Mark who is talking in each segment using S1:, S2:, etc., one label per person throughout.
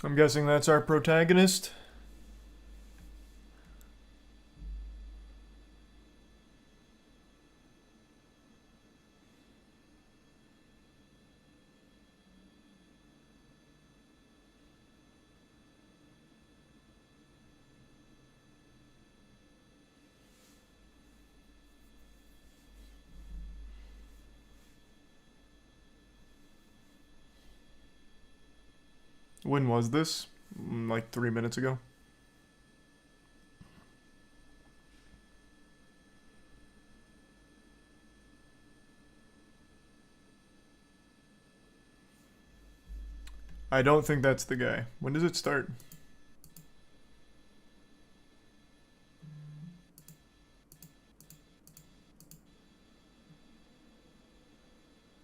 S1: I'm guessing that's our protagonist. When was this? Like 3 minutes ago? I don't think that's the guy. When does it start?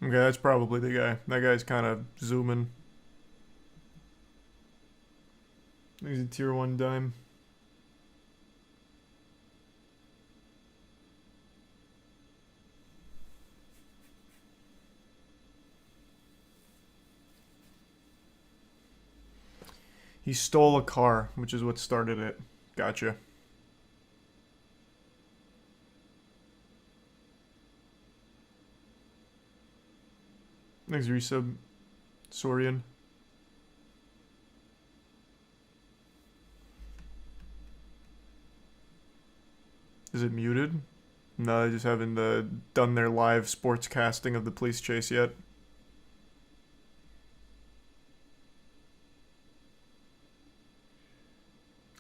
S1: Okay, that's probably the guy. That guy's kind of zooming. He's a tier 1 dime. He stole a car, which is what started it. Gotcha. Thanks, resub. Sorian. Is it muted? No, they just haven't done their live sports casting of the police chase yet.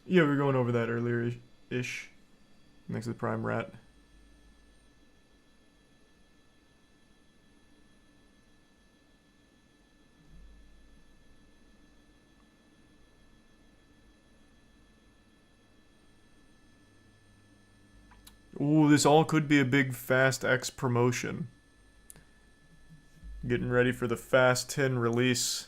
S1: Yeah, we were going over that earlier-ish. Next to the Prime Rat. Ooh, this all could be a big Fast X promotion. Getting ready for the Fast 10 release.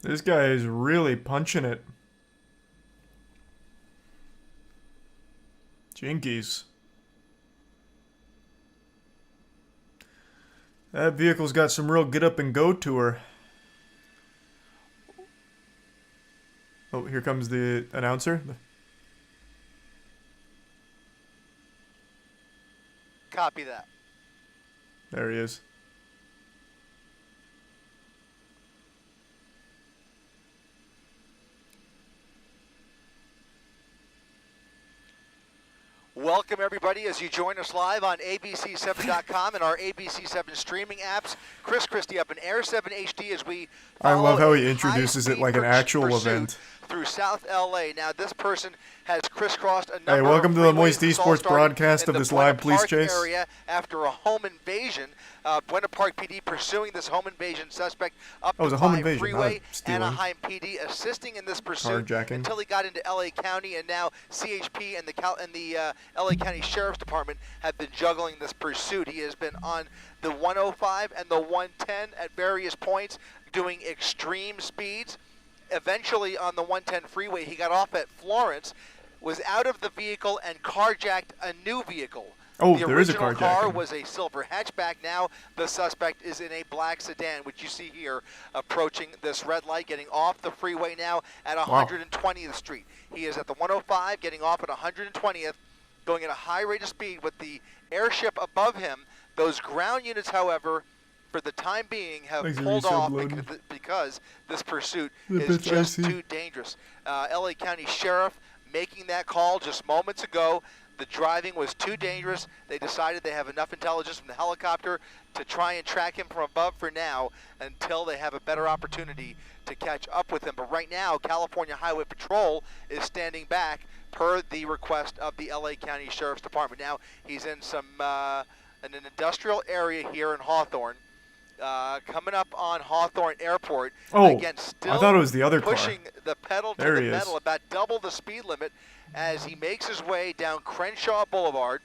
S1: This guy is really punching it. Jinkies. That vehicle's got some real get up and go to her. Oh, here comes the announcer.
S2: Copy that.
S1: There he is.
S2: Welcome, everybody, as you join us live on ABC7.com and our ABC7 streaming apps. Chris Christie up in Air 7 HD as we
S1: I love how he
S2: a
S1: introduces it like an
S2: high-speed
S1: actual
S2: pursuit
S1: event.
S2: through South LA. Now, this person has crisscrossed a number
S1: Hey, welcome
S2: of
S1: to the
S2: freeways.
S1: Moisty
S2: This all
S1: Sports
S2: started
S1: broadcast
S2: in
S1: of
S2: the
S1: this
S2: Buena
S1: live police
S2: Park
S1: chase.
S2: area after a home invasion. Buena Park PD pursuing this home invasion suspect up
S1: Oh, it was
S2: the
S1: a home
S2: 5
S1: invasion,
S2: freeway.
S1: not a stealing.
S2: Anaheim PD assisting in this pursuit
S1: Carjacking.
S2: until he got into LA County, and now CHP and the LA County Sheriff's Department have been juggling this pursuit. He has been on the 105 and the 110 at various points, doing extreme speeds. Eventually, on the 110 freeway, he got off at Florence, was out of the vehicle, and carjacked a new vehicle.
S1: Oh,
S2: the
S1: there is a
S2: original car
S1: carjacking.
S2: was a silver hatchback. Now the suspect is in a black sedan, which you see here, approaching this red light, getting off the freeway now at 120th Street. He is at the 105, getting off at 120th, going at a high rate of speed with the airship above him. Those ground units, however, for the time being, have
S1: Thanks,
S2: pulled
S1: resub
S2: off
S1: loading.
S2: because this pursuit
S1: The
S2: is
S1: bitch
S2: just
S1: icy.
S2: too dangerous. LA County Sheriff making that call just moments ago. The driving was too dangerous. They decided they have enough intelligence from the helicopter to try and track him from above for now until they have a better opportunity to catch up with him. But right now, California Highway Patrol is standing back per the request of the LA County Sheriff's Department. Now, he's in some in an industrial area here in Hawthorne. coming up on Hawthorne Airport.
S1: Oh,
S2: again, still
S1: I thought it was the other car.
S2: pushing the pedal to
S1: There
S2: the
S1: he is.
S2: metal, about double the speed limit as he makes his way down Crenshaw Boulevard.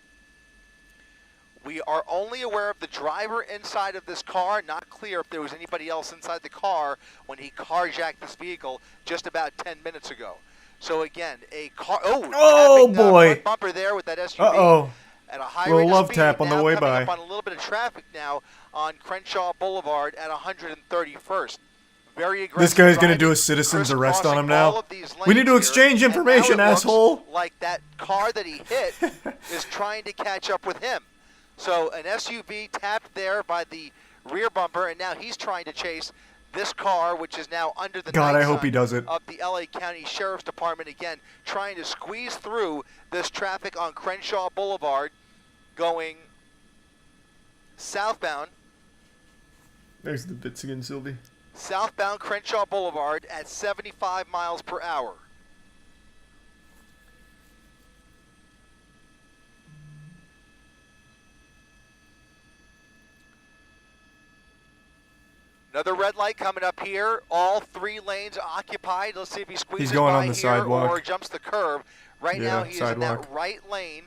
S2: We are only aware of the driver inside of this car, not clear if there was anybody else inside the car when he carjacked this vehicle just about 10 minutes ago. So again, a car, tapping,
S1: boy.
S2: front bumper there with that SUV.
S1: Uh-oh.
S2: At a high
S1: Little
S2: rate of
S1: love
S2: speed,
S1: tap on the
S2: now
S1: way
S2: coming
S1: by.
S2: up on a little bit of traffic now on Crenshaw Boulevard at 131st. Very aggressive.
S1: This guy's gonna
S2: driving,
S1: do a citizen's arrest on him
S2: crisscrossing all
S1: now.
S2: of these
S1: We need to
S2: lanes here,
S1: exchange
S2: and now
S1: information,
S2: it looks
S1: asshole.
S2: like that car that he hit is trying to catch up with him. So an SUV tapped there by the rear bumper, and now he's trying to chase this car, which is now under the
S1: God,
S2: night
S1: I hope
S2: sun
S1: he does it.
S2: of the LA County Sheriff's Department, again, trying to squeeze through this traffic on Crenshaw Boulevard going southbound.
S1: There's the bits again, Sylvie.
S2: Southbound Crenshaw Boulevard at 75 miles per hour. Another red light coming up here. All 3 lanes occupied. Let's see if he squeezes
S1: going
S2: by
S1: on the
S2: here
S1: sidewalk.
S2: or jumps the curb. Right
S1: Yeah,
S2: now he is in
S1: sidewalk.
S2: that right lane.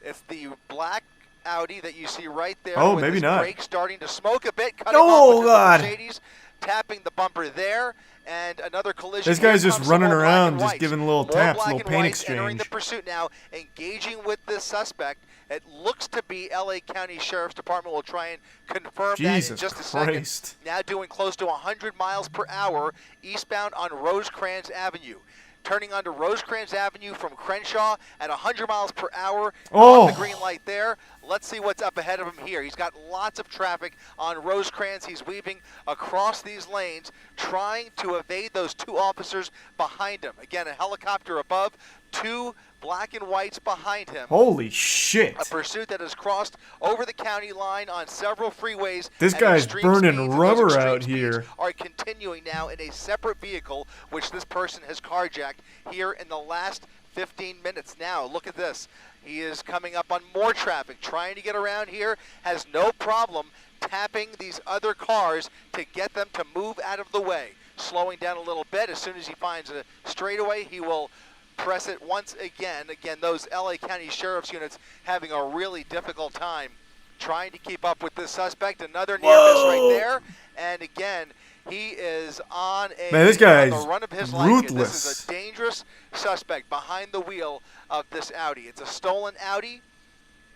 S2: It's the black Audi that you see right there.
S1: Oh,
S2: with
S1: maybe
S2: his
S1: not.
S2: brakes starting to smoke a bit. Cutting
S1: Oh,
S2: off with
S1: God.
S2: the Mercedes, tapping the bumper there, and another collision.
S1: This guy's
S2: Here
S1: just
S2: comes some
S1: running
S2: more black
S1: around,
S2: and
S1: just
S2: whites.
S1: giving little
S2: More
S1: taps,
S2: black
S1: little
S2: and
S1: paint
S2: whites entering the
S1: exchange.
S2: pursuit now, engaging with this suspect. It looks to be LA County Sheriff's Department. Will try and confirm that in
S1: Jesus
S2: just a second.
S1: Christ.
S2: Now doing close to 100 miles per hour eastbound on Rosecrans Avenue. Turning onto Rosecrans Avenue from Crenshaw at 100 miles per hour.
S1: Oh.
S2: On the green light there. Let's see what's up ahead of him here. He's got lots of traffic on Rosecrans. He's weaving across these lanes, trying to evade those 2 officers behind him. Again, a helicopter above, 2 black and whites behind him.
S1: Holy shit.
S2: A pursuit that has crossed over the county line on several freeways.
S1: This
S2: and
S1: guy's
S2: extreme
S1: burning
S2: speeds, and those
S1: rubber
S2: extreme
S1: out
S2: speeds
S1: here.
S2: Are continuing now in a separate vehicle, which this person has carjacked here in the last 15 minutes. Now, look at this. He is coming up on more traffic, trying to get around here, has no problem tapping these other cars to get them to move out of the way. Slowing down a little bit. As soon as he finds a straightaway, he will press it once again. Again, those LA County Sheriff's units having a really difficult time trying to keep up with this suspect. Another near miss right there. And again, he is on a
S1: Man, this guy's
S2: on the run of his life.
S1: ruthless.
S2: This is a dangerous suspect behind the wheel of this Audi. It's a stolen Audi.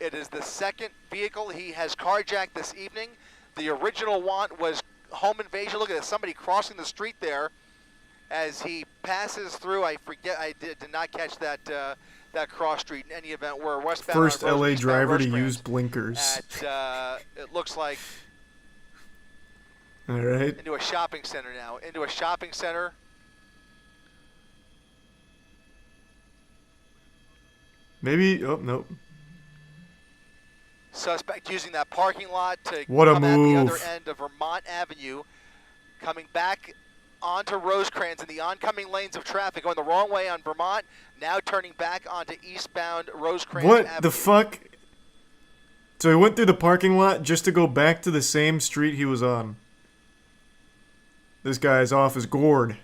S2: It is the second vehicle he has carjacked this evening. The original one was home invasion. Look at this, somebody crossing the street there as he passes through. I forget, I did not catch that that cross street in any event. We're westbound.
S1: First
S2: on
S1: LA
S2: eastbound
S1: driver to
S2: Rosecrans
S1: use blinkers.
S2: At, it looks like
S1: All right.
S2: into a shopping center now. Into a shopping center.
S1: Maybe. Oh, nope.
S2: Suspect using that parking lot to
S1: What a
S2: come at the
S1: move.
S2: other end of Vermont Avenue. Coming back onto Rosecrans in the oncoming lanes of traffic, going the wrong way on Vermont, now turning back onto eastbound Rosecrans
S1: What
S2: Avenue.
S1: the fuck? So he went through the parking lot just to go back to the same street he was on. This guy's off his gourd.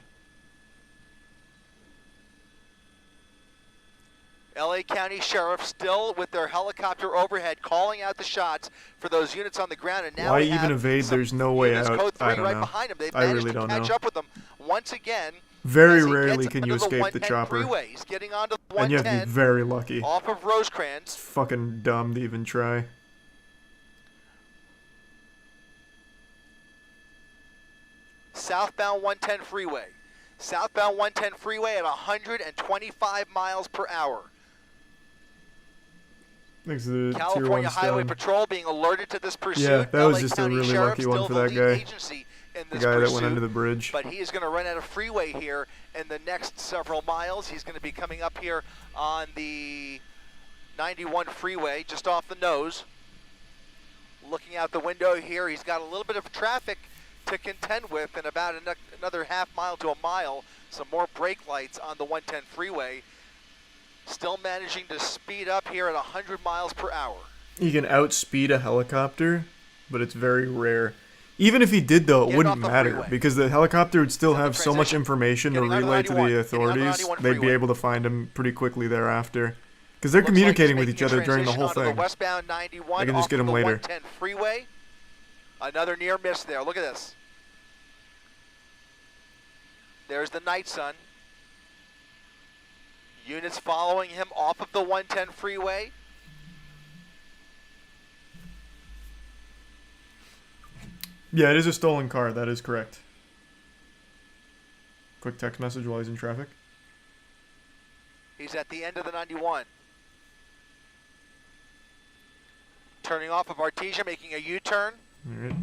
S2: LA County Sheriff still with their helicopter overhead calling out the shots for those units on the ground. And now
S1: Why
S2: we have
S1: even evade?
S2: some
S1: There's no way
S2: units,
S1: out.
S2: Code 3
S1: I don't
S2: right
S1: know.
S2: behind him. They've
S1: I
S2: managed
S1: really
S2: to
S1: don't
S2: catch
S1: know.
S2: up with them once again.
S1: Very
S2: as he
S1: rarely
S2: gets
S1: can you
S2: under
S1: escape the
S2: 110
S1: chopper.
S2: Freeway. He's getting onto the
S1: And you have to
S2: 110
S1: be very lucky.
S2: off of Rosecrans.
S1: It's fucking dumb to even try.
S2: Southbound 110 freeway. Southbound 110 freeway at 125 miles per hour.
S1: Thanks to the
S2: California
S1: tier 1
S2: Highway
S1: stone.
S2: Patrol being alerted to this pursuit.
S1: Yeah, that was
S2: LA
S1: just a
S2: County
S1: really
S2: Sheriff
S1: lucky one
S2: still
S1: for
S2: the
S1: that
S2: lead
S1: guy.
S2: agency in
S1: The
S2: this
S1: guy that
S2: pursuit,
S1: went under the bridge.
S2: but he is going to run out of freeway here in the next several miles. He's going to be coming up here on the 91 freeway, just off the nose. Looking out the window here, he's got a little bit of traffic to contend with, and about another half mile to a mile, some more brake lights on the 110 freeway. Still managing to speed up here at 100 miles per hour.
S1: You can outspeed a helicopter, but it's very rare. Even if he did, though, it
S2: Getting
S1: wouldn't
S2: off the
S1: matter
S2: freeway.
S1: because the helicopter would still
S2: He's on the
S1: have so much
S2: transition.
S1: information to
S2: Getting onto the
S1: relay to the
S2: 91. Getting onto the
S1: authorities.
S2: 91
S1: They'd be
S2: freeway.
S1: able to find him pretty quickly thereafter. Because they're
S2: Looks like he's
S1: communicating with
S2: making
S1: each
S2: a
S1: other during the
S2: transition
S1: whole
S2: onto
S1: thing.
S2: The westbound 91
S1: They can just
S2: off
S1: get
S2: of
S1: him
S2: the
S1: later.
S2: 110 freeway. Another near miss there. Look at this. There's the night sun. Units following him off of the 110 freeway.
S1: Yeah, it is a stolen car. That is correct. Quick text message while he's in traffic.
S2: He's at the end of the 91. Turning off of Artesia, making a U-turn.
S1: All right.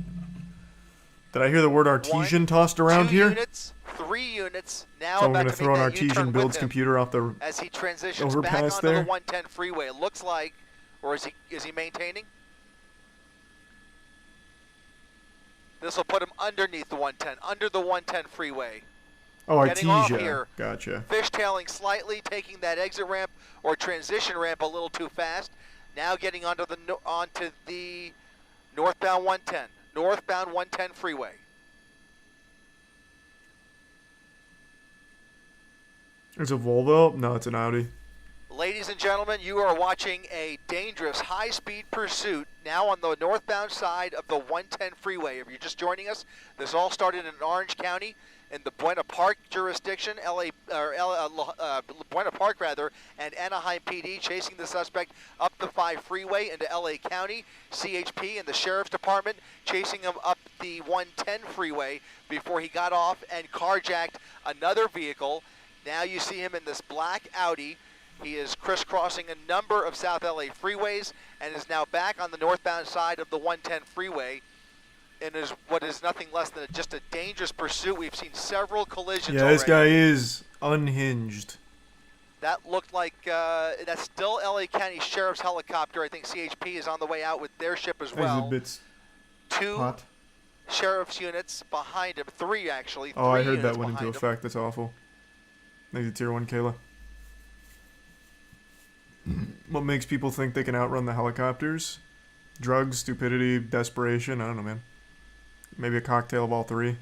S1: Did I hear the word artesian tossed around
S2: 2
S1: here?
S2: units, 3 units. Now
S1: So I'm
S2: about
S1: going to
S2: to
S1: throw an
S2: make that
S1: artesian
S2: U-turn
S1: builds
S2: with him
S1: computer off the
S2: as he transitions back
S1: overpass
S2: onto
S1: there.
S2: the 110 freeway. It looks like, or is he maintaining? This will put him underneath the 110, under the 110 freeway.
S1: Oh,
S2: Getting off
S1: Artesia.
S2: here.
S1: Gotcha.
S2: Fishtailing slightly, taking that exit ramp or transition ramp a little too fast. Now getting onto the northbound 110, northbound 110 freeway.
S1: It's a Volvo? No, it's an Audi.
S2: Ladies and gentlemen, you are watching a dangerous high-speed pursuit now on the northbound side of the 110 freeway. If you're just joining us, this all started in Orange County in the Buena Park jurisdiction, Buena Park rather, and Anaheim PD chasing the suspect up the 5 freeway into LA County. CHP and the Sheriff's Department chasing him up the 110 freeway before he got off and carjacked another vehicle. Now you see him in this black Audi. He is crisscrossing a number of South LA freeways and is now back on the northbound side of the 110 freeway and is what is nothing less than just a dangerous pursuit. We've seen several collisions
S1: Yeah,
S2: already.
S1: this guy is unhinged.
S2: That looked like that's still LA County Sheriff's helicopter. I think CHP is on the way out with their ship as
S1: He's
S2: well.
S1: a bit
S2: 2
S1: hot.
S2: sheriff's units behind him. 3 actually.
S1: Oh, I
S2: 3
S1: heard that
S2: units
S1: went into
S2: behind him.
S1: effect. That's awful. Thank you, Tier 1 Kayla. What makes people think they can outrun the helicopters? Drugs, stupidity, desperation. I don't know, man. Maybe a cocktail of all 3.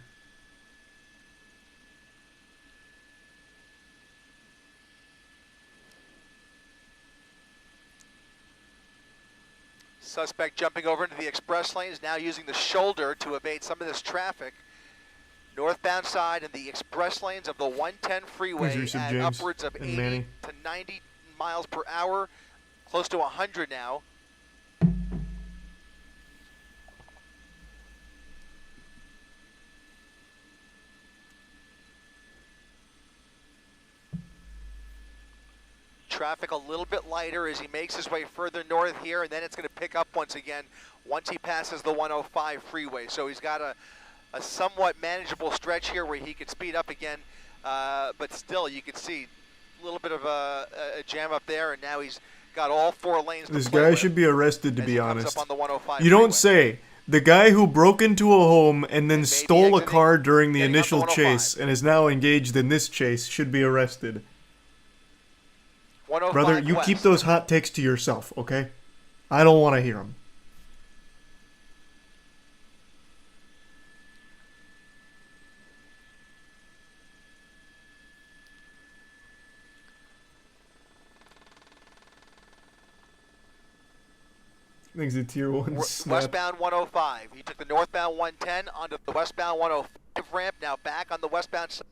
S2: Suspect jumping over into the express lanes, now using the shoulder to evade some of this traffic. Northbound side in the express lanes of the 110 freeway
S1: Here's your
S2: at
S1: James
S2: upwards of
S1: and
S2: 80
S1: Manny.
S2: to 90 miles per hour, close to 100 now. Traffic a little bit lighter as he makes his way further north here, and then it's going to pick up once again once he passes the 105 freeway. So he's got a somewhat manageable stretch here where he could speed up again, but still you can see a little bit of a jam up there, and now he's got all 4 lanes to
S1: This
S2: play
S1: guy
S2: with
S1: should be arrested, to
S2: as
S1: be
S2: he comes
S1: honest.
S2: up on the 105
S1: You don't
S2: freeway.
S1: say. The guy who broke into a home and then
S2: Maybe
S1: stole a
S2: exiting,
S1: car during the
S2: getting up the
S1: initial
S2: 105.
S1: chase and is now engaged in this chase should be arrested.
S2: 105
S1: Brother, you
S2: west.
S1: keep those hot takes to yourself, okay? I don't want to hear them. Things a tier 1 snap.
S2: Westbound 105. He took the northbound 110 onto the westbound 105 ramp, now back on the westbound side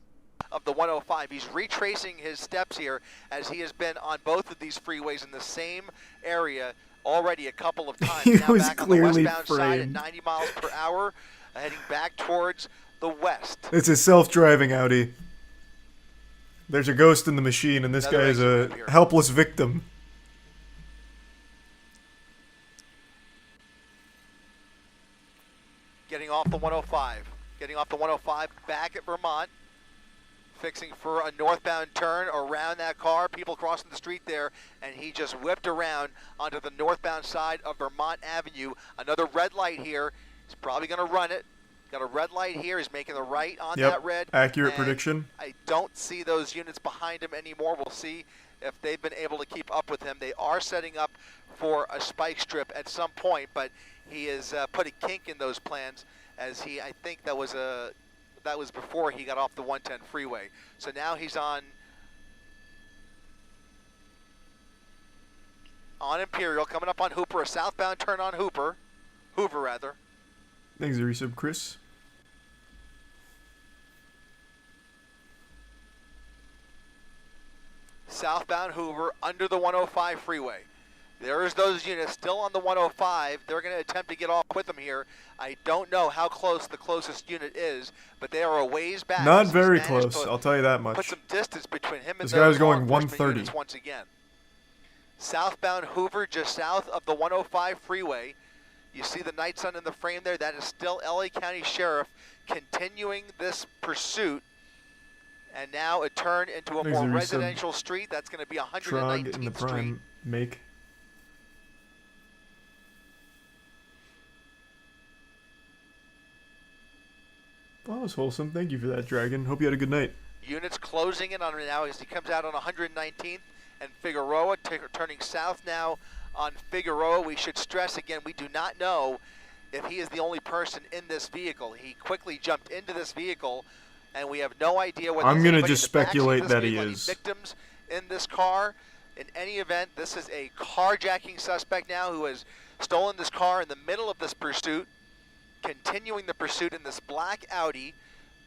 S2: of the 105. He's retracing his steps here as he has been on both of these freeways in the same area already a couple of times.
S1: He
S2: now
S1: was
S2: back on
S1: clearly
S2: the westbound side at
S1: framed.
S2: 90 miles per hour, heading back towards the west.
S1: It's a self-driving Audi. There's a ghost in the machine, and this
S2: Another
S1: guy is
S2: exit
S1: a
S2: ramp here.
S1: helpless victim.
S2: Getting off the 105. Getting off the 105 back at Vermont. Fixing for a northbound turn around that car. People crossing the street there, and he just whipped around onto the northbound side of Vermont Avenue. Another red light here. He's probably going to run it. Got a red light here. He's making the right on
S1: Yep,
S2: that red.
S1: accurate
S2: and
S1: prediction.
S2: I don't see those units behind him anymore. We'll see if they've been able to keep up with him. They are setting up for a spike strip at some point, but he has put a kink in those plans as I think that was before he got off the 110 freeway. So now he's on Imperial, coming up on Hooper, a southbound turn on Hoover rather.
S1: Thanks, the resub, Chris.
S2: Southbound Hoover under the 105 freeway. There's those units still on the 105. They're going to attempt to get off with them here. I don't know how close the closest unit is, but they are a ways back.
S1: Not very close, I'll tell you that much.
S2: Put some distance between him and
S1: this guy was
S2: those
S1: going
S2: law enforcement
S1: 130
S2: units once again. Southbound Hoover, just south of the 105 freeway. You see the night sun in the frame there. That is still LA County Sheriff continuing this pursuit. And now a turn into a more residential street. That's going to be 119th
S1: in the
S2: Street.
S1: prime make. Well, that was wholesome. Thank you for that, Dragon. Hope you had a good night.
S2: Units closing in on him now as he comes out on 119th and Figueroa, turning south now on Figueroa. We should stress again, we do not know if he is the only person in this vehicle. He quickly jumped into this vehicle, and we have no idea what.
S1: I'm gonna just speculate that he is.
S2: Victims in this car. In any event, this is a carjacking suspect now who has stolen this car in the middle of this pursuit, continuing the pursuit in this black Audi.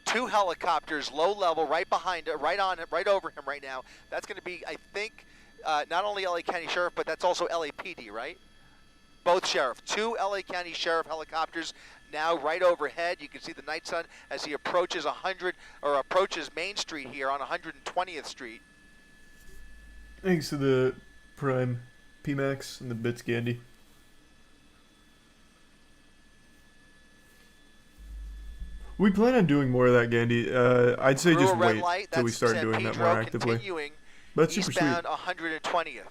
S2: 2 helicopters, low level, right behind it, right over him right now. That's going to be, I think, not only LA County Sheriff, but that's also LAPD, right? Both sheriff. 2 LA County Sheriff helicopters now right overhead. You can see the night sun as he approaches approaches Main Street here on 120th Street.
S1: Thanks to the Prime PMAX and the Bits Gandy. We plan on doing more of that, Gandy. I'd say just wait till we start doing that more actively. But that's super sweet.
S2: Eastbound 120th.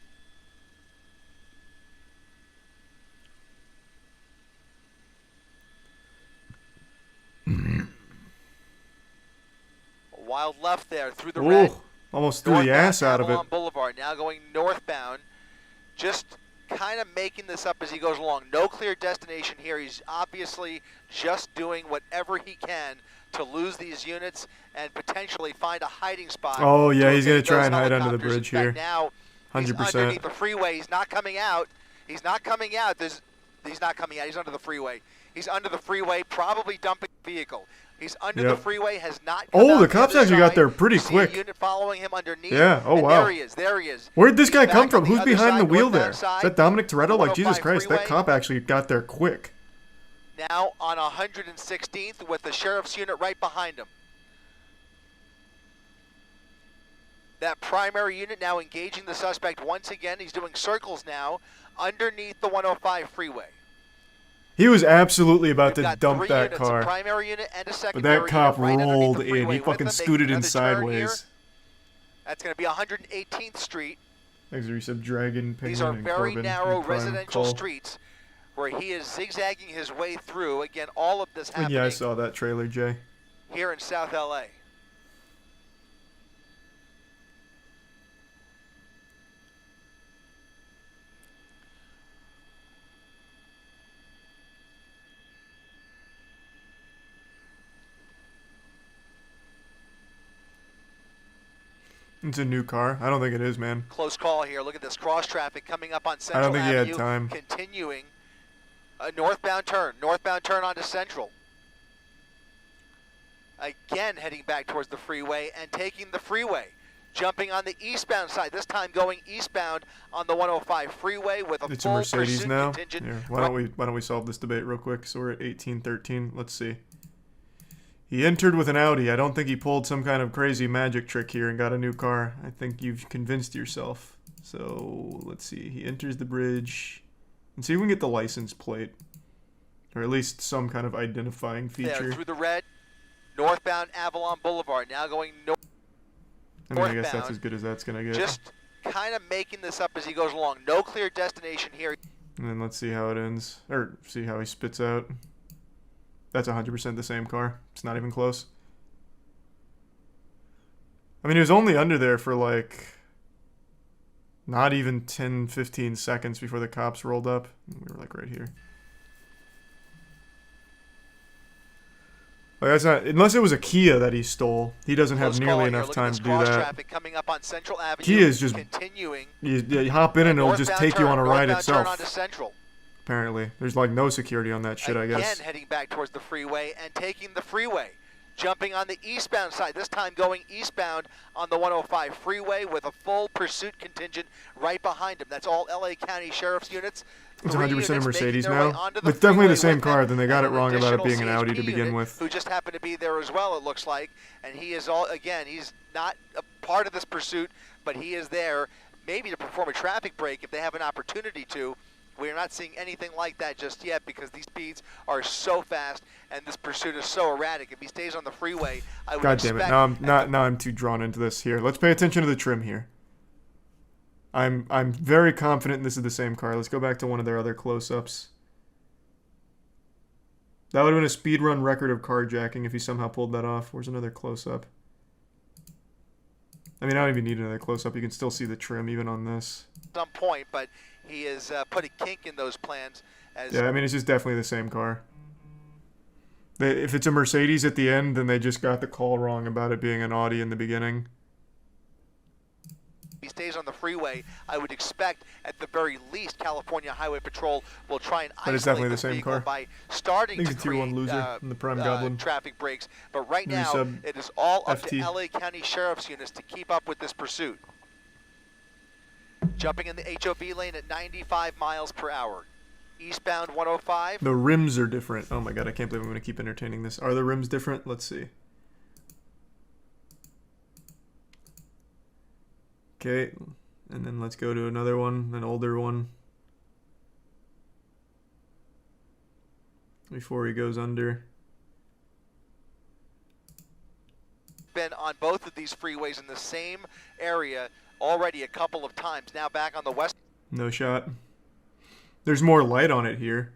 S2: Wild left there through the red.
S1: Almost threw the ass out of it.
S2: Boulevard now going northbound. Just kind of making this up as he goes along. No clear destination here. He's obviously just doing whatever he can to lose these units and potentially find a hiding spot.
S1: Oh yeah, he's gonna try and hide under the bridge here.
S2: Now,
S1: 100%.
S2: Underneath the freeway. He's not coming out. He's not coming out. He's not coming out. He's under the freeway. He's under the freeway, probably dumping the vehicle. He's under the freeway, has not come out
S1: the cops actually got there pretty quick.
S2: A unit following him underneath.
S1: Yeah, oh wow.
S2: There he is.
S1: Where'd this guy come from? Who's behind the wheel there? Is that Dominic Toretto? Like, Jesus Christ, that cop actually got there quick.
S2: Now on 116th with the sheriff's unit right behind him. That primary unit now engaging the suspect once again. He's doing circles now underneath the 105 freeway.
S1: He was absolutely about to dump that car.
S2: A primary unit and a
S1: But
S2: secondary
S1: that cop
S2: unit right
S1: rolled
S2: in.
S1: He fucking scooted in sideways.
S2: That's going to be 118th Street.
S1: Thanks, Resub Dragon, Penguin,
S2: These are
S1: and
S2: very
S1: Corbin,
S2: narrow
S1: and Prime
S2: residential
S1: Call.
S2: streets where he is zigzagging his way through. Again, all of this happening
S1: Yeah, I saw that trailer, Jay.
S2: here in South LA.
S1: It's a new car. I don't think it is, man.
S2: Close call here. Look at this cross traffic coming up on Central
S1: I don't think
S2: Avenue.
S1: he had time.
S2: Continuing a northbound turn onto Central. Again heading back towards the freeway and taking the freeway. Jumping on the eastbound side, this time going eastbound on the 105 freeway with a
S1: It's
S2: full
S1: a Mercedes
S2: pursuit
S1: now.
S2: contingent.
S1: Here, why don't we solve this debate real quick? So we're at 1813. Let's see. He entered with an Audi. I don't think he pulled some kind of crazy magic trick here and got a new car. I think you've convinced yourself. So let's see. He enters the bridge. And see if we can get the license plate. Or at least some kind of identifying feature.
S2: There, through the red, northbound Avalon Boulevard. Now going northbound.
S1: I guess that's as good as that's going to get.
S2: Just kind of making this up as he goes along. No clear destination here.
S1: And then let's see how it ends. Or see how he spits out. That's 100% the same car. It's not even close. I mean, he was only under there for like not even 10, 15 seconds before the cops rolled up. We were like right here. Like, that's not, unless it was a Kia that he stole. He doesn't have
S2: Close call
S1: nearly
S2: here.
S1: enough
S2: Look at
S1: time
S2: this
S1: to do
S2: cross
S1: that.
S2: traffic coming up on Central Avenue.
S1: Kia is just
S2: continuing.
S1: You hop in and it'll just take you on a ride
S2: Turn onto
S1: itself.
S2: Central.
S1: Apparently, there's like no security on that shit. I guess.
S2: Again, heading back towards the freeway and taking the freeway. Jumping on the eastbound side, this time going eastbound on the 105 freeway with a full pursuit contingent right behind him. That's all LA County Sheriff's units.
S1: It's 100% a Mercedes now.
S2: It's
S1: It's definitely the same car. Then they got it wrong about it being an Audi to begin with.
S2: Who just happened to be there as well, it looks like. And he is all, again, he's not a part of this pursuit, but he is there maybe to perform a traffic break if they have an opportunity to. We're not seeing anything like that just yet because these speeds are so fast and this pursuit is so erratic. If he stays on the freeway, I would
S1: God damn it! Now I'm too drawn into this. Here, let's pay attention to the trim here. I'm very confident this is the same car. Let's go back to one of their other close-ups. That would have been a speed run record of carjacking if he somehow pulled that off. Where's another close-up? I mean, I don't even need another close-up. You can still see the trim even on this.
S2: Some point, but he has put a kink in those plans.
S1: Yeah, I mean, it's just definitely the same car. If it's a Mercedes at the end, then they just got the call wrong about it being an Audi in the beginning.
S2: If he stays on the freeway, I would expect at the very least California Highway Patrol will try and
S1: But it's
S2: isolate
S1: definitely the
S2: this
S1: same
S2: vehicle
S1: car.
S2: by starting
S1: I think
S2: to
S1: it's a tier 1
S2: create
S1: loser in the Prime Goblin.
S2: traffic breaks. But right
S1: New
S2: now,
S1: sub
S2: it is all up to
S1: FT.
S2: LA County Sheriff's units to keep up with this pursuit. Jumping in the HOV lane at 95 miles per hour. Eastbound 105.
S1: The rims are different. Oh my god, I can't believe I'm going to keep entertaining this. Are the rims different? Let's see. Okay, and then let's go to another one, an older one. Before he goes under.
S2: Been on both of these freeways in the same area already a couple of times. Now back on the west.
S1: No shot. There's more light on it here.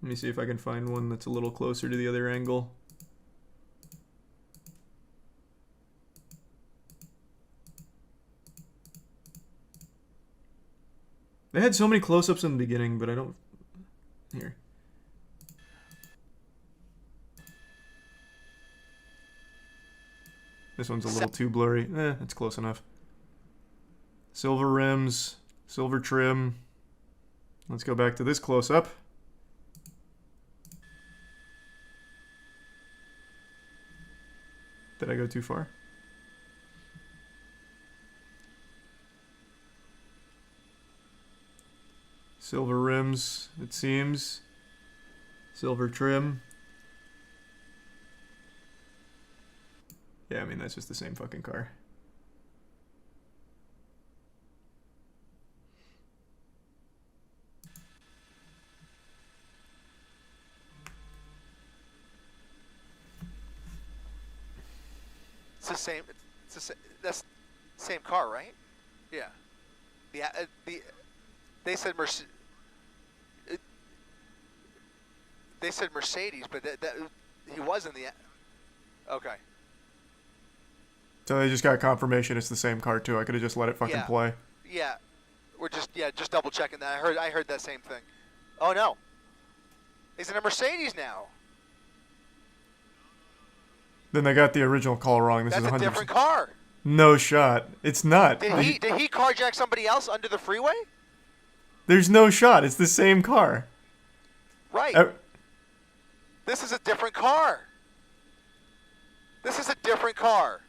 S1: Let me see if I can find one that's a little closer to the other angle. They had so many close-ups in the beginning, but I don't... Here. This one's a little too blurry. It's close enough. Silver rims, silver trim. Let's go back to this close-up. Did I go too far? Silver rims, it seems. Silver trim. Yeah, I mean, that's just the same fucking car.
S2: It's the same. It's the same. That's the same car, right? Yeah. They said They said Mercedes, but that he was in the. Okay.
S1: So they just got confirmation it's the same car too. I could have just let it fucking play.
S2: Yeah. We're just double checking that. I heard that same thing. Oh no. He's in a Mercedes now.
S1: Then they got the original call wrong. This
S2: That's
S1: is 100%.
S2: a different car.
S1: No shot. It's not.
S2: Did he carjack somebody else under the freeway?
S1: There's no shot. It's the same car.
S2: Right. This is a different car. This is a different car.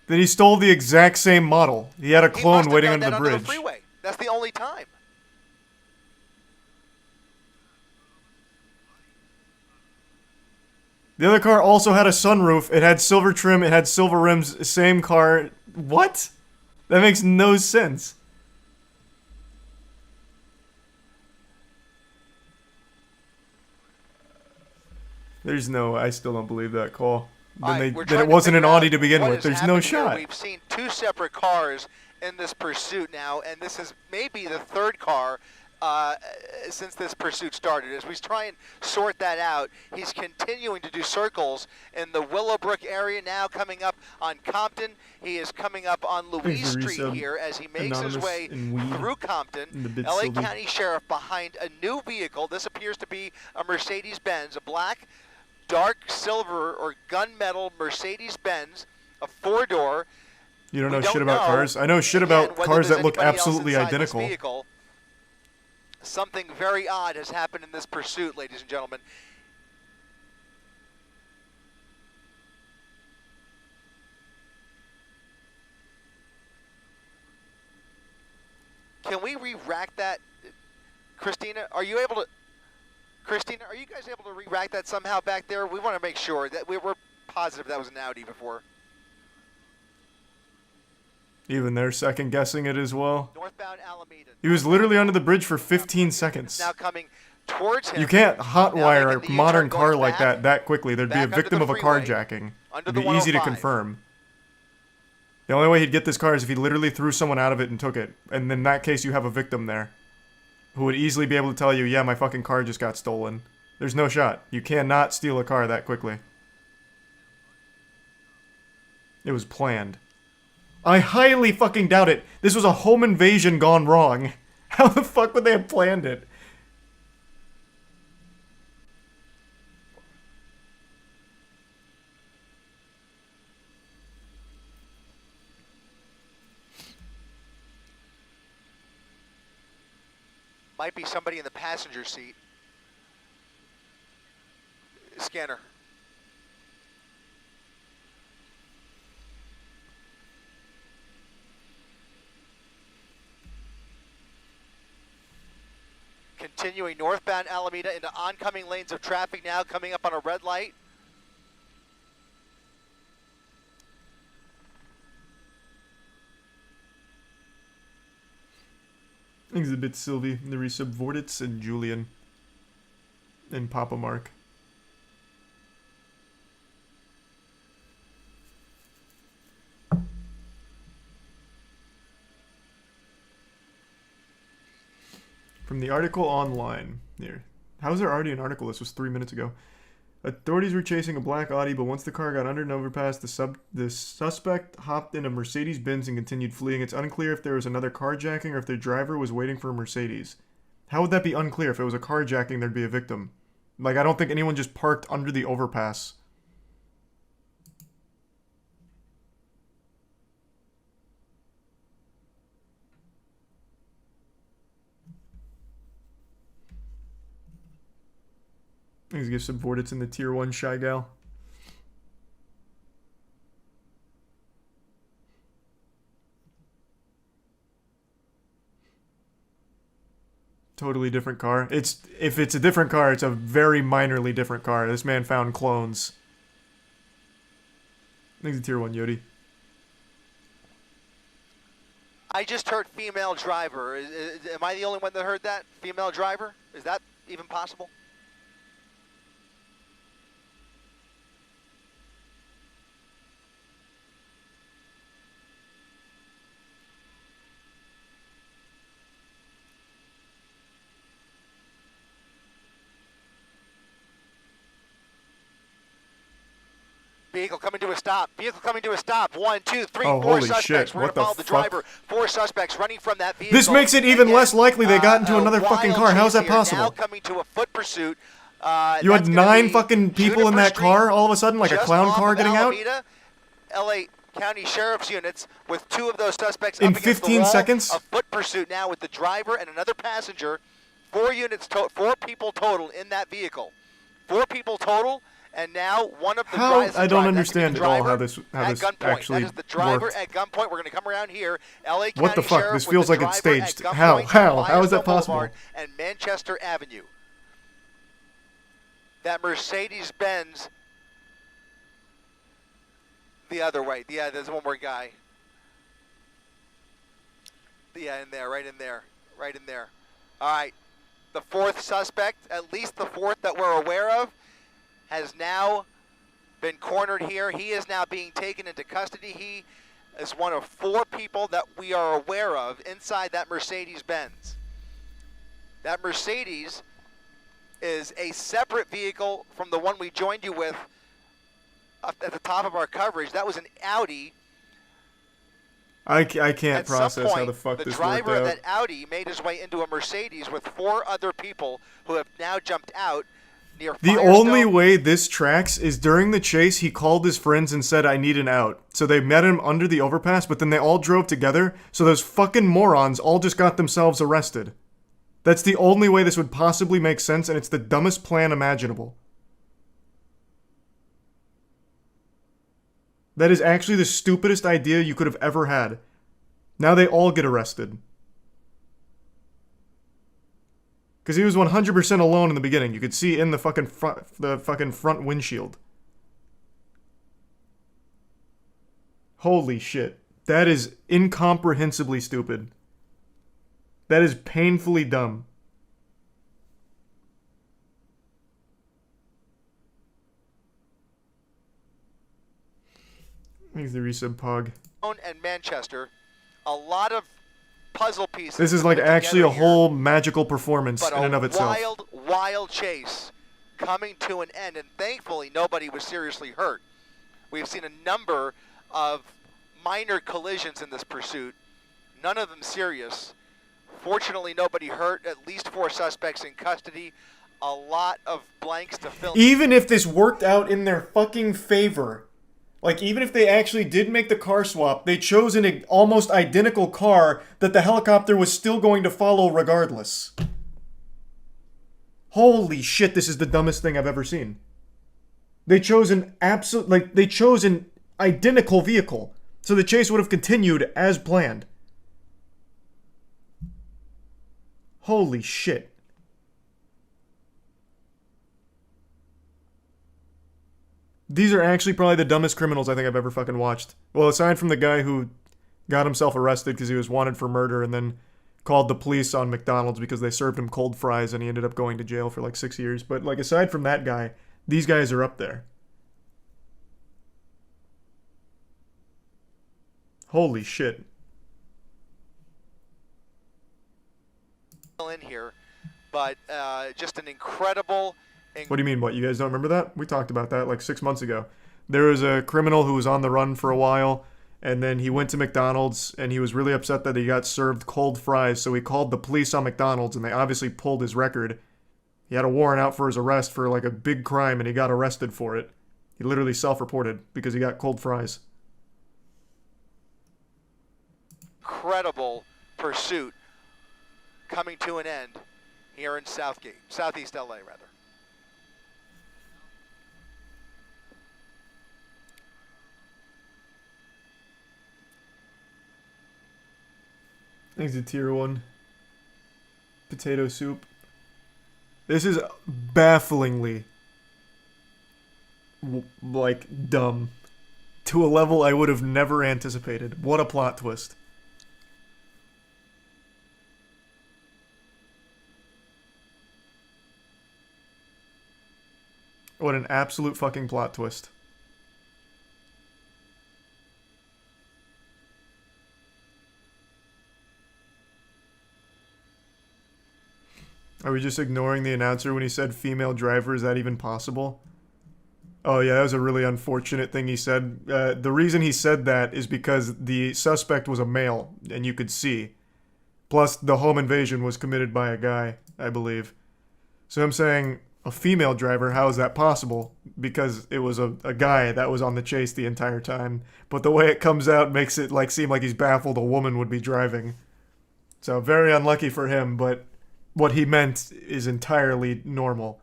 S1: Then he stole the exact same model. He had a clone waiting under the bridge.
S2: Under the freeway. That's the only time.
S1: The other car also had a sunroof. It had silver trim. It had silver rims. Same car. What? That makes no sense. There's no... I still don't believe that call. Then it wasn't an Audi to begin with. There's no shot.
S2: We've seen two separate cars in this pursuit now, and this is maybe the third car since this pursuit started. As we try and sort that out, he's continuing to do circles in the Willowbrook area, now coming up on Compton. He is coming up on Louise Street here as he makes his way through Compton. LA County Sheriff behind a new vehicle. This appears to be a Mercedes-Benz, a black dark silver or gunmetal Mercedes-Benz, a 4-door.
S1: You don't know shit about cars? I know shit about cars that look absolutely identical.
S2: Vehicle. Something very odd has happened in this pursuit, ladies and gentlemen. Can we re-rack that? Christina, are you able to... Christina, are you guys able to re-rack that somehow back there? We want to make sure that we're positive that was an Audi before.
S1: Even they're second guessing it as well.
S2: Northbound Alameda.
S1: He was literally under the bridge for 15 seconds.
S2: Now coming towards him.
S1: You can't hotwire a modern car like that quickly. There'd be a victim of a carjacking. It'd be easy to confirm. The only way he'd get this car is if he literally threw someone out of it and took it. And in that case, you have a victim there who would easily be able to tell you, yeah, my fucking car just got stolen. There's no shot. You cannot steal a car that quickly. It was planned. I highly fucking doubt it. This was a home invasion gone wrong. How the fuck would they have planned it?
S2: Might be somebody in the passenger seat. Scanner. Continuing northbound Alameda into oncoming lanes of traffic now, coming up on a red light.
S1: Exhibit Sylvie, the Resubordits, and Julian. And Papa Mark. From the article online. Here. How is there already an article? This was 3 minutes ago. Authorities were chasing a black Audi, but once the car got under an overpass, the suspect hopped in a Mercedes-Benz and continued fleeing. It's unclear if there was another carjacking or if their driver was waiting for a Mercedes. How would that be unclear? If it was a carjacking, there'd be a victim. Like, I don't think anyone just parked under the overpass. These give subordinates in the tier 1 shy gal. Totally different car. If it's a different car, it's a very minorly different car. This man found clones. I think it's a tier 1 Yodi.
S2: I just heard female driver. Am I the only one that heard that? Female driver? Is that even possible? Vehicle coming to a stop. Vehicle coming to a stop. 1, 2, 3,
S1: oh,
S2: 4
S1: holy
S2: suspects.
S1: Shit.
S2: We're
S1: what
S2: going to follow the driver. 4 suspects running from that vehicle.
S1: This makes it even less likely they got into another fucking car. How is that possible?
S2: Now coming to a foot pursuit.
S1: You had 9 fucking people in that car all of a sudden, like a clown car getting out?
S2: LA County Sheriff's units with 2 of those suspects
S1: in
S2: up against
S1: 15
S2: the wall.
S1: seconds?
S2: A foot pursuit now with the driver and another passenger. 4 people total in that vehicle. 4 people total. And now one of the drivers.
S1: I don't understand at all how this actually
S2: That is the driver
S1: worked.
S2: at gunpoint. We're going to come around here. LA County
S1: What the fuck?
S2: Sheriff
S1: This feels
S2: with
S1: like
S2: the
S1: it's
S2: driver
S1: staged.
S2: at
S1: How?
S2: gunpoint,
S1: How is that possible?
S2: Boulevard and Manchester Avenue. That Mercedes-Benz. The other way. Yeah, there's one more guy. Yeah, in there, right in there. Right in there. All right. The 4th suspect, at least the 4th that we're aware of, has now been cornered here. He is now being taken into custody. He is one of 4 people that we are aware of inside that Mercedes-Benz. That Mercedes is a separate vehicle from the one we joined you with at the top of our coverage. That was an Audi.
S1: I can't process how the fuck this worked out.
S2: The driver of that Audi made his way into a Mercedes with 4 other people who have now jumped out near
S1: The
S2: Firestone.
S1: only way this tracks is during the chase, he called his friends and said, I need an out. So they met him under the overpass, but then they all drove together, so those fucking morons all just got themselves arrested. That's the only way this would possibly make sense, and it's the dumbest plan imaginable. That is actually the stupidest idea you could have ever had. Now they all get arrested. Because he was 100% alone in the beginning. You could see in the fucking front windshield. Holy shit. That is incomprehensibly stupid. That is painfully dumb. Thanks the resub Pog.
S2: And Manchester, a lot of puzzle pieces.
S1: This is like actually a whole magical performance in and of itself.
S2: Wild chase coming to an end, and thankfully nobody was seriously hurt. We've seen a number of minor collisions in this pursuit, none of them serious. Fortunately, nobody hurt, at least 4 suspects in custody, a lot of blanks to fill.
S1: Even if this worked out in their fucking favor, like even if they actually did make the car swap, they chose an almost identical car that the helicopter was still going to follow regardless. Holy shit, this is the dumbest thing I've ever seen. They chose an identical vehicle, so the chase would have continued as planned. Holy shit. These are actually probably the dumbest criminals I think I've ever fucking watched. Well, aside from the guy who got himself arrested because he was wanted for murder and then called the police on McDonald's because they served him cold fries and he ended up going to jail for like 6 years. But like aside from that guy, these guys are up there. Holy shit.
S2: In here, but just an incredible.
S1: What do you mean, what? You guys don't remember that? We talked about that like 6 months ago. There was a criminal who was on the run for a while, and then he went to McDonald's, and he was really upset that he got served cold fries, so he called the police on McDonald's, and they obviously pulled his record. He had a warrant out for his arrest for like a big crime, and he got arrested for it. He literally self-reported because he got cold fries.
S2: Incredible pursuit coming to an end here in Southeast LA, rather.
S1: Thanks to tier 1. Potato soup. This is bafflingly like dumb to a level I would have never anticipated. What a plot twist. What an absolute fucking plot twist. Are we just ignoring the announcer when he said female driver? Is that even possible? Oh yeah, that was a really unfortunate thing he said. The reason he said that is because the suspect was a male, and you could see. Plus, the home invasion was committed by a guy, I believe. So I'm saying, a female driver, how is that possible? Because it was a guy that was on the chase the entire time. But the way it comes out makes it like seem like he's baffled a woman would be driving. So very unlucky for him, but what he meant is entirely normal.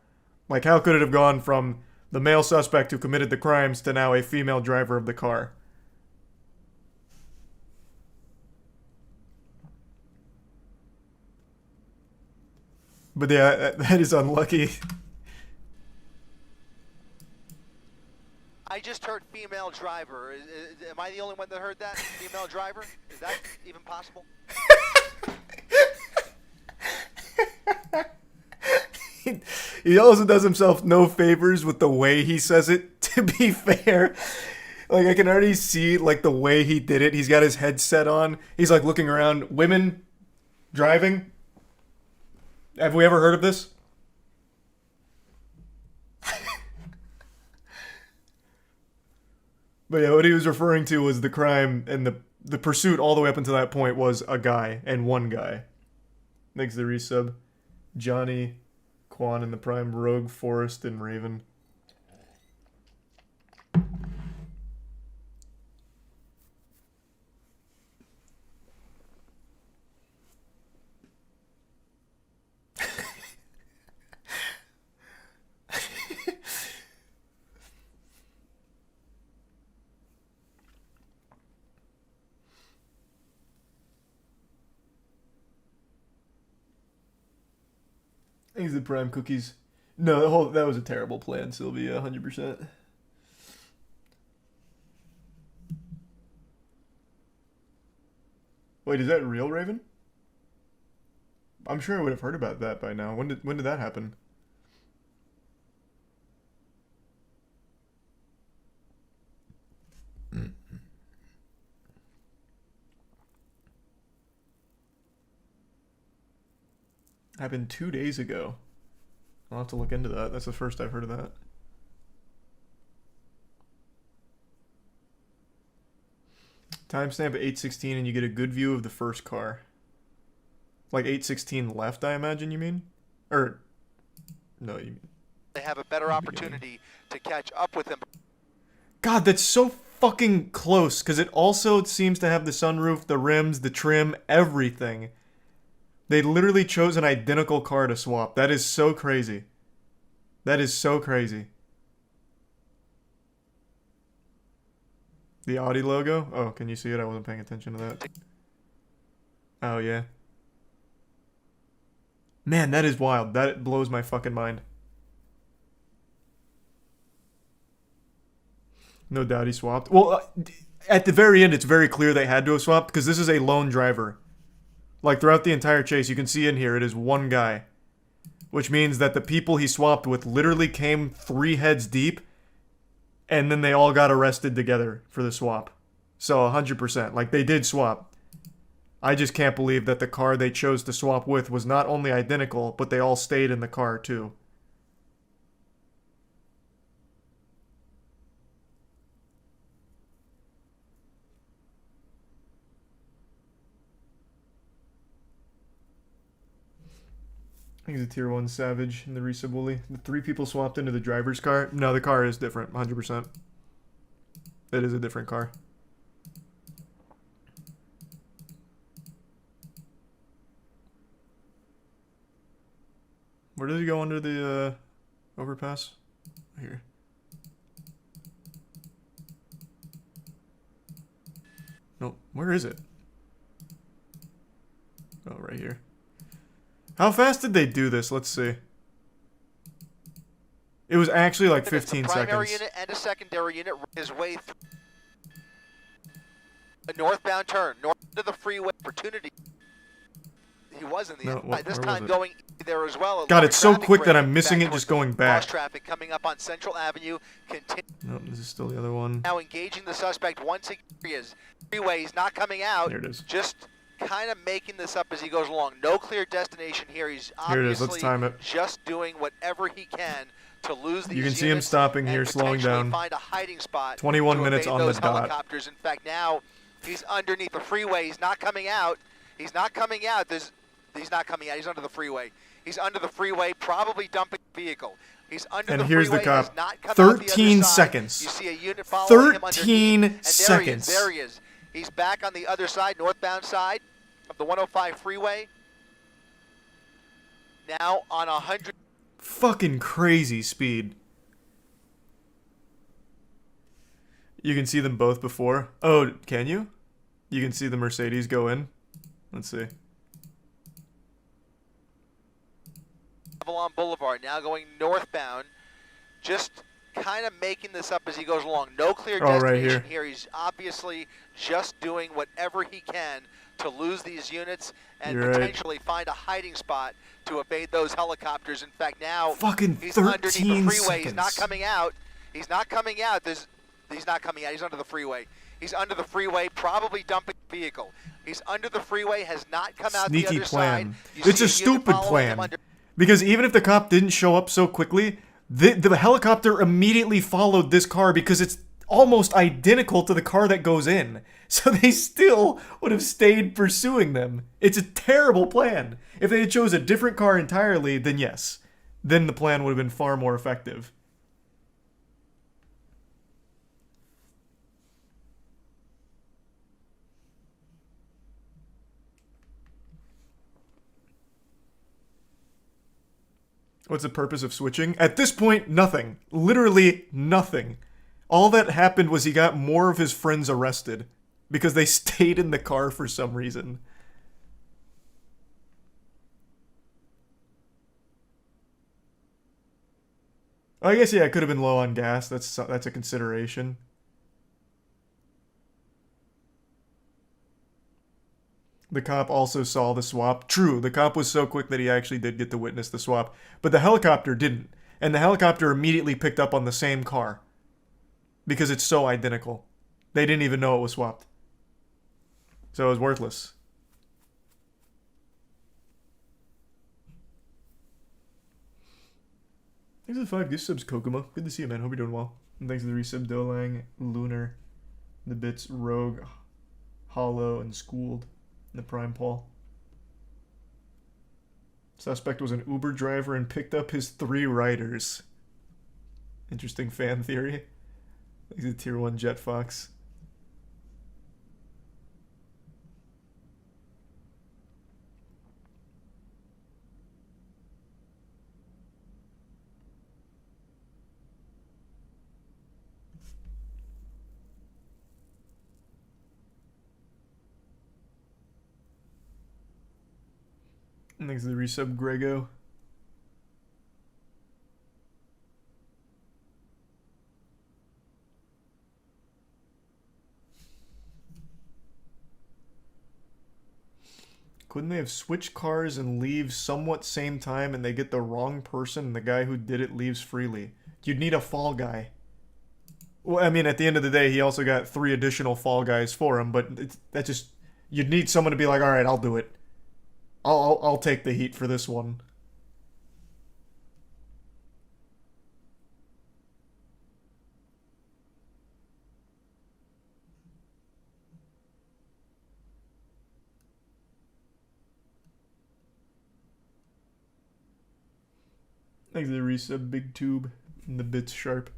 S1: Like, how could it have gone from the male suspect who committed the crimes to now a female driver of the car? But yeah, that is unlucky.
S2: I just heard female driver. Am I the only one that heard that? Female driver? Is that even possible?
S1: He also does himself no favors with the way he says it, to be fair. Like, I can already see, like, the way he did it. He's got his headset on. He's, like, looking around. Women driving? Have we ever heard of this? But yeah, what he was referring to was the crime, and the pursuit all the way up until that point was a guy, and one guy. Thanks the resub. Johnny Quan in the prime, Rogue, Forest, and Raven. I think it's the prime cookies. No, that was a terrible plan, Sylvia, 100%. Wait, is that real, Raven? I'm sure I would have heard about that by now. When did that happen? Happened 2 days ago. I'll have to look into that. That's the first I've heard of that. Timestamp at 8:16 and you get a good view of the first car. Like 8:16 left, I imagine you mean? Or, no, you mean...
S2: They have a better opportunity to catch up with him.
S1: God, that's so fucking close, because it also seems to have the sunroof, the rims, the trim, everything. They literally chose an identical car to swap. That is so crazy. That is so crazy. The Audi logo? Oh, can you see it? I wasn't paying attention to that. Oh, yeah. Man, that is wild. That blows my fucking mind. No doubt he swapped. Well, at the very end, it's very clear they had to have swapped because this is a lone driver. Like, throughout the entire chase, you can see in here, it is one guy. Which means that the people he swapped with literally came 3 heads deep, and then they all got arrested together for the swap. So, 100%. Like, they did swap. I just can't believe that the car they chose to swap with was not only identical, but they all stayed in the car, too. I think it's a tier 1 Savage in the resub Wooly. The 3 people swapped into the driver's car. No, the car is different, 100%. It is a different car. Where did he go under the overpass? Here. No, where is it? Oh, right here. How fast did they do this? Let's see. It was actually like 15 seconds. A primary
S2: unit and a secondary unit his way through a northbound turn, north of the freeway opportunity. He was in the end. This time going there as well.
S1: God, it's so quick that I'm missing it just going back.
S2: Traffic coming up on Central Avenue.
S1: Nope, this is still the other one.
S2: Now engaging the suspect once again. Freeway, he's not coming out.
S1: There it is.
S2: Just kind of making this up as he goes along. No clear destination here. He's obviously
S1: Let's time it.
S2: just doing whatever he can to lose these.
S1: You can see him stopping here, slowing down.
S2: Find a hiding spot.
S1: 21 minutes on the dot.
S2: Helicopters. In fact, now he's underneath the freeway. He's not coming out. He's not coming out. He's not coming out. He's under the freeway. He's under the freeway, probably dumping the vehicle. He's under the freeway. And here's the cop. 13
S1: seconds.
S2: You see a unit following him
S1: 13 seconds.
S2: There he is. He's back on the other side, northbound side of the 105 freeway. Now on 100.
S1: Fucking crazy speed. You can see them both before. Oh, can you? You can see the Mercedes go in. Let's see.
S2: Avalon Boulevard, now going northbound. Just kind of making this up as he goes along. No clear destination here. He's obviously just doing whatever he can to lose these units and potentially find a hiding spot to evade those helicopters. In fact, now
S1: he's underneath the freeway.
S2: Seconds. He's not coming out. He's not coming out. He's not coming out. He's under the freeway. He's under the freeway, probably dumping the vehicle. He's under the freeway, has not come out the other
S1: plan.
S2: side.
S1: It's a stupid plan. Because even if the cop didn't show up so quickly, the helicopter immediately followed this car because it's almost identical to the car that goes in. So they still would have stayed pursuing them. It's a terrible plan. If they had chose a different car entirely, then yes. then the plan would have been far more effective. What's the purpose of switching? At this point, nothing. Literally nothing. All that happened was he got more of his friends arrested because they stayed in the car for some reason. I guess, yeah, it could have been low on gas. That's a consideration. The cop also saw the swap. True, the cop was so quick that he actually did get to witness the swap. But the helicopter didn't. And the helicopter immediately picked up on the same car. Because it's so identical. They didn't even know it was swapped. So it was worthless. Thanks for the 5 gift subs, Kokomo. Good to see you, man. Hope you're doing well. And thanks for the resub, Dolang, Lunar, the bits, Rogue, Hollow, and Schooled. The Prime Paul. Suspect was an Uber driver and picked up his 3 riders. Interesting fan theory. He's a tier 1 Jet Fox. Thanks to the resub, Grego. Couldn't they have switched cars and leave somewhat same time and they get the wrong person and the guy who did it leaves freely? You'd need a fall guy. Well, I mean, at the end of the day, he also got 3 additional fall guys for him, but that just... You'd need someone to be like, alright, I'll do it. I'll take the heat for this one. Thanks to the resub, Big Tube, and the bits sharp.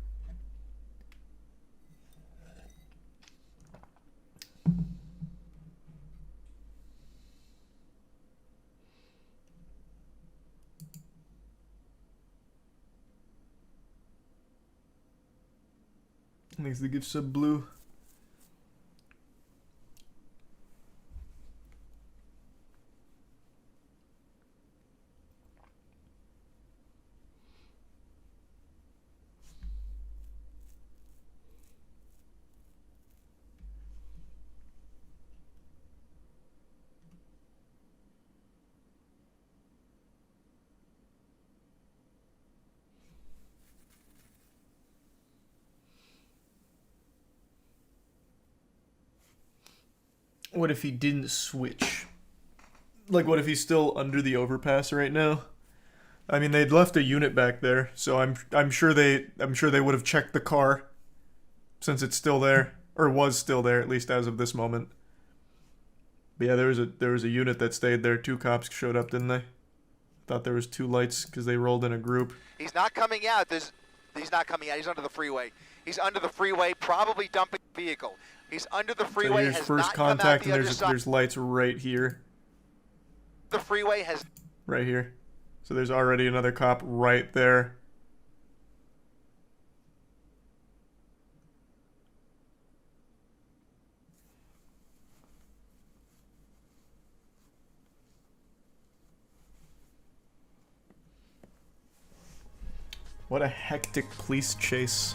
S1: Thanks to the gift sub, Blue. What if he didn't switch? Like, what if he's still under the overpass right now? I mean, they'd left a unit back there, so I'm sure they would have checked the car, since it's still there, or was still there at least as of this moment. But yeah, there was a unit that stayed there. 2 cops showed up, didn't they? Thought there was 2 lights because they rolled in a group.
S2: He's not coming out. He's not coming out. He's under the freeway. He's under the freeway, probably dumping the vehicle. He's under the freeway.
S1: So here's first contact, and there's lights right here.
S2: The freeway has...
S1: Right here. So there's already another cop right there. What a hectic police chase.